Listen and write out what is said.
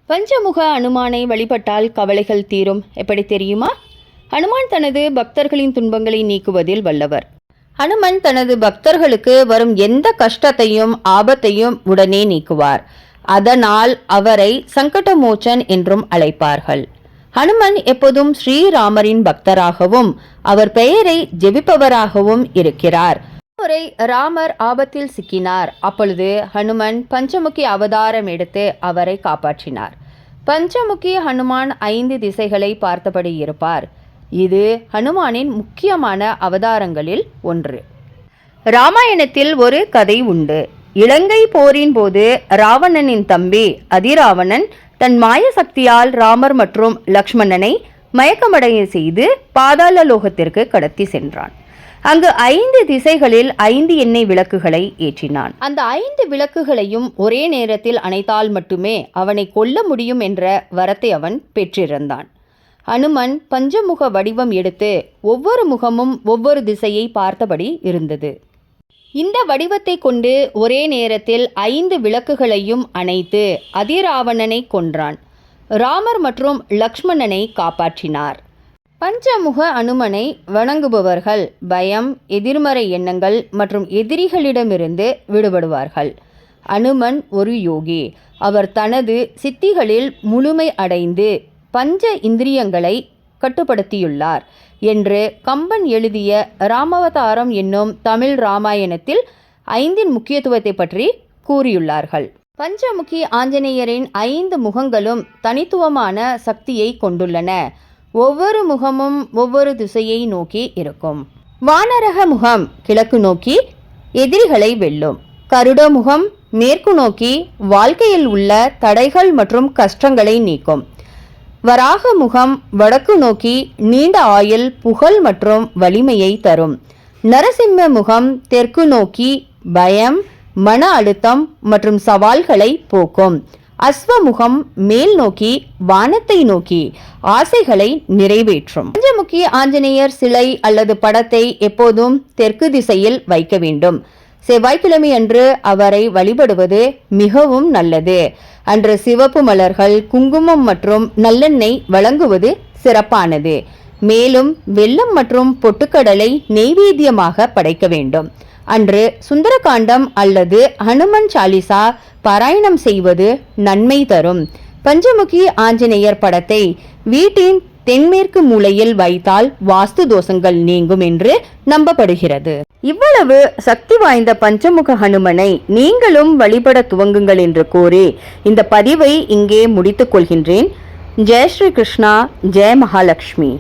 பஞ்சமுக அனுமானை வழிபட்டால் கவலைகள் தீரும். எப்படி தெரியுமா? ஹனுமான் தனது பக்தர்களின் துன்பங்களை நீக்குவதில் வல்லவர். ஹனுமன் தனது பக்தர்களுக்கு வரும் எந்த கஷ்டத்தையும் ஆபத்தையும் உடனே நீக்குவார். அதனால் அவரை சங்கடமோச்சன் என்றும் அழைப்பார்கள். ஹனுமன் எப்போதும் ஸ்ரீராமரின் பக்தராகவும் அவர் பெயரை ஜெபிப்பவராகவும் இருக்கிறார். ஒருமுறை ராமர் ஆபத்தில் சிக்கினார். அப்பொழுது ஹனுமன் பஞ்சமுகி அவதாரம் எடுத்து அவரை காப்பாற்றினார். பஞ்சமுகி ஹனுமான் 5 திசைகளை பார்த்தபடி இருப்பார். இது ஹனுமானின் முக்கியமான அவதாரங்களில் ஒன்று. ராமாயணத்தில் ஒரு கதை உண்டு. இலங்கை போரின் போது ராவணனின் தம்பி அதிராவணன் தன் மாய சக்தியால் ராமர் மற்றும் லக்ஷ்மணனை மயக்கமடைய செய்து பாதாள லோகத்திற்கு கடத்தி சென்றான். அங்கு 5 திசைகளில் 5 எண்ணெய் விளக்குகளை ஏற்றினான். அந்த 5 விளக்குகளையும் ஒரே நேரத்தில் அணைத்தால் மட்டுமே அவனை கொல்ல முடியும் என்ற வரத்தை அவன் பெற்றிருந்தான். ஹனுமன் பஞ்சமுக வடிவம் எடுத்து ஒவ்வொரு முகமும் ஒவ்வொரு திசையை பார்த்தபடி இருந்தது. இந்த வடிவத்தை கொண்டு ஒரே நேரத்தில் 5 விளக்குகளையும் அணைத்து அதிராவணனை கொன்றான். ராமர் மற்றும் லக்ஷ்மணனை காப்பாற்றினார். பஞ்சமுக அனுமனை வணங்குபவர்கள் பயம், எதிர்மறை எண்ணங்கள் மற்றும் எதிரிகளிடமிருந்து விடுபடுவார்கள். அனுமன் ஒரு யோகி. அவர் தனது சித்திகளில் முழுமை அடைந்து பஞ்ச இந்திரியங்களை கட்டுப்படுத்தியுள்ளார் என்று கம்பன் எழுதிய ராமாவதாரம் என்னும் தமிழ் ராமாயணத்தில் 5 முக்கியத்துவத்தை பற்றி கூறியுள்ளார்கள். பஞ்சமுகி ஆஞ்சநேயரின் 5 முகங்களும் தனித்துவமான சக்தியை கொண்டுள்ளன. ஒவ்வொரு முகமும் ஒவ்வொரு திசையை நோக்கி இருக்கும். வானரக முகம் கிழக்கு நோக்கி எதிரிகளை வெல்லும். கருட முகம் மேற்கு நோக்கி வாழ்க்கையில் உள்ள தடைகள் மற்றும் கஷ்டங்களை நீக்கும். வராக முகம் வடக்கு நோக்கி நீண்ட ஆயுள், புகழ் மற்றும் வலிமையை தரும். நரசிம்ம முகம் தெற்கு நோக்கி பயம், மன அழுத்தம் மற்றும் சவால்களை போக்கும். அஸ்வமுகம் மேல் நோக்கி வானத்தை நோக்கி ஆசைகளை நிறைவேற்றும். பஞ்சமுகி ஆஞ்சநேயர் சிலை அல்லது படத்தை எப்போதும் தெற்கு திசையில் வைக்க வேண்டும். செவ்வாய்க்கிழமை அன்று அவரை வழிபடுவது மிகவும் நல்லது. அன்று சிவப்பு மலர்கள், குங்குமம் மற்றும் நல்லெண்ணெய் வழங்குவது சிறப்பானது. மேலும் வெல்லம் மற்றும் பொட்டுக்கடலை நெய்வேத்தியமாக படைக்க வேண்டும். அன்று சுந்தரகாண்டம் அல்லது ஹனுமன் சாலிசா பாராயணம் செய்வது நன்மை தரும். பஞ்சமுகி ஆஞ்சநேயர் படத்தை வீட்டின் தென்மேற்கு மூலையில் வைத்தால் வாஸ்து தோஷங்கள் நீங்கும் என்று நம்பப்படுகிறது. இவ்வளவு சக்தி வாய்ந்த பஞ்சமுக ஹனுமனை நீங்களும் வழிபட துவங்குங்கள் என்று கூறி இந்த பதிவை இங்கே முடித்துக் கொள்கின்றேன். ஜெய் ஸ்ரீ கிருஷ்ணா, ஜெய் மகாலட்சுமி.